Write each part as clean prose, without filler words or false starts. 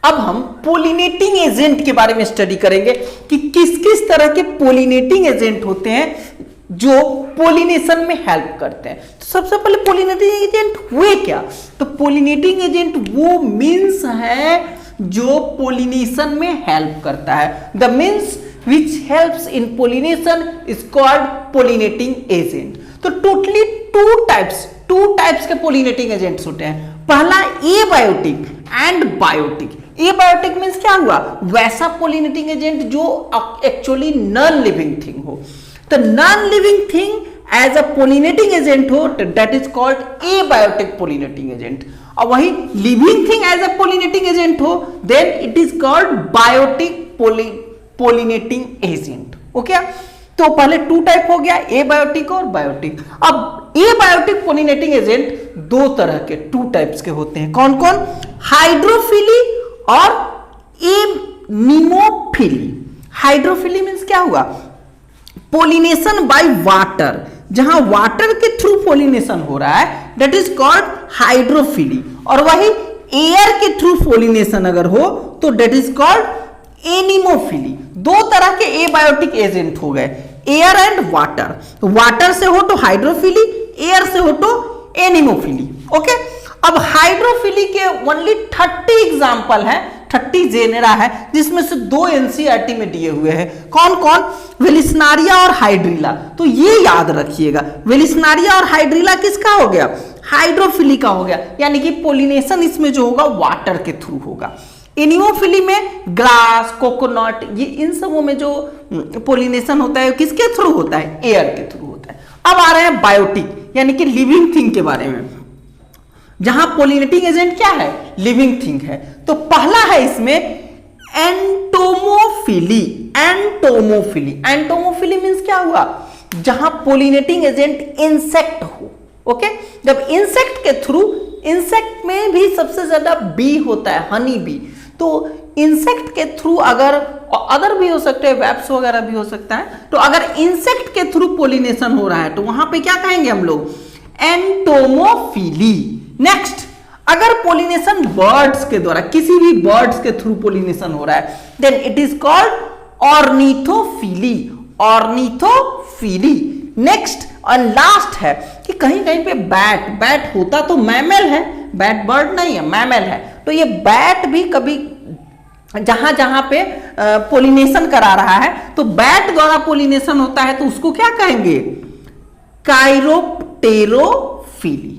अब हम pollinating agent के बारे में स्टडी करेंगे कि किस किस तरह के पोलिनेटिंग एजेंट होते हैं जो पोलिनेशन में हेल्प करते हैं। तो सबसे पहले पोलिनेटिंग एजेंट हुए क्या? तो पोलिनेटिंग एजेंट वो मीन्स है जो पोलिनेशन में हेल्प करता है। The means which helps in pollination is called pollinating agent। तो टोटली टू टाइप्स के पोलिनेटिंग एजेंट्स होते हैं। पहला abiotic and biotic. Abiotic means क्या हुआ? वैसा पोलिनेटिंग एजेंट जो एक्चुअली नॉन लिविंग थिंग हो। तो non living thing as a pollinating agent हो that is called abiotic pollinating agent. और वही living thing as a pollinating agent हो then it is called biotic pollinating agent. Okay, तो पहले to type हो गया, एबायोटिक और बायोटिक। अब एबायोटिक पोलिनेटिंग एजेंट दो तरह के, टू टाइप्स के होते हैं। कौन कौन? हाइड्रोफिली और एनीमोफिली। हाइड्रोफिली मींस क्या हुआ? पोलिनेशन बाय वाटर, जहां वाटर के थ्रू पोलिनेशन हो रहा है दैट इज कॉल्ड हाइड्रोफिली। और वही एयर के थ्रू पोलिनेशन अगर हो तो दैट इज कॉल्ड एनीमोफिली। दो तरह के एबायोटिक एजेंट हो गए, एयर एंड वाटर। वाटर से हो तो हाइड्रोफिली, एयर से हो तो एनीमोफिली। ओके, अब हाइड्रोफिली के ओनली 30 एग्जांपल है, 30 जेनेरा है, जिसमें से 2 एनसीईआरटी में दिए हुए हैं। कौन कौन? वेलिस्नारिया और हाइड्रिला। तो ये याद रखिएगा, वेलिस्नारिया और हाइड्रिला किसका हो गया? हाइड्रोफिली का हो गया, यानी कि पोलिनेशन इसमें जो होगा वाटर के थ्रू होगा। एनीमोफिली में ग्रास, कोकोनट, ये इन सबों में जो पोलिनेशन होता है किसके थ्रू होता है? एयर के थ्रू होता है। अब आ रहे हैं बायोटिक यानी कि लिविंग थिंग के बारे में, जहां पोलिनेटिंग एजेंट क्या है? लिविंग थिंग है। तो पहला है इसमें एंटोमोफिली। एंटोमोफिली मींस क्या हुआ? जहां पोलिनेटिंग एजेंट इंसेक्ट हो। ओके, जब इंसेक्ट के थ्रू, इंसेक्ट में भी सबसे ज्यादा बी होता है, हनी बी। तो इंसेक्ट के थ्रू अगर, अदर भी हो सकते हैं, वेब्स वगैरह भी हो सकता है, तो अगर इंसेक्ट के थ्रू पोलिनेशन हो रहा है तो वहां पे क्या कहेंगे हम लोग? एंटोमोफिली। नेक्स्ट, अगर पोलिनेशन बर्ड्स के द्वारा, किसी भी बर्ड्स के थ्रू पोलिनेशन हो रहा है then it is called ornithophily. Ornithophily. Next और लास्ट है कि कहीं कहीं पे बैट होता तो मैमल है, बैट बर्ड नहीं है, मैमल है। तो ये बैट भी कभी जहां जहां पे पोलिनेशन करा रहा है तो बैट द्वारा पोलिनेशन होता है तो उसको क्या कहेंगे? काइरोप्टेरोफिली।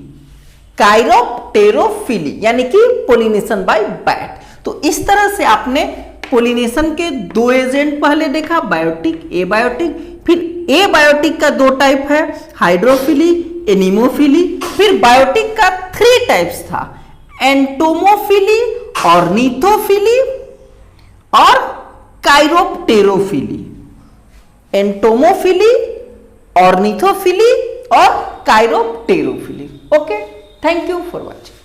काइरोप्टेरोफिली यानी कि पोलिनेशन बाय बैट। तो इस तरह से आपने पोलिनेशन के 2 एजेंट पहले देखा, बायोटिक, एबायोटिक। फिर एबायोटिक का 2 टाइप है, हाइड्रोफिली, एनीमोफिली। फिर बायोटिक का 3 टाइप्स था, एंटोमोफिली, ऑर्निथोफिली और काइरोप्टेरोफिली। एंटोमोफिली, ऑर्निथोफिली और chiropterophily. Okay, thank you for watching.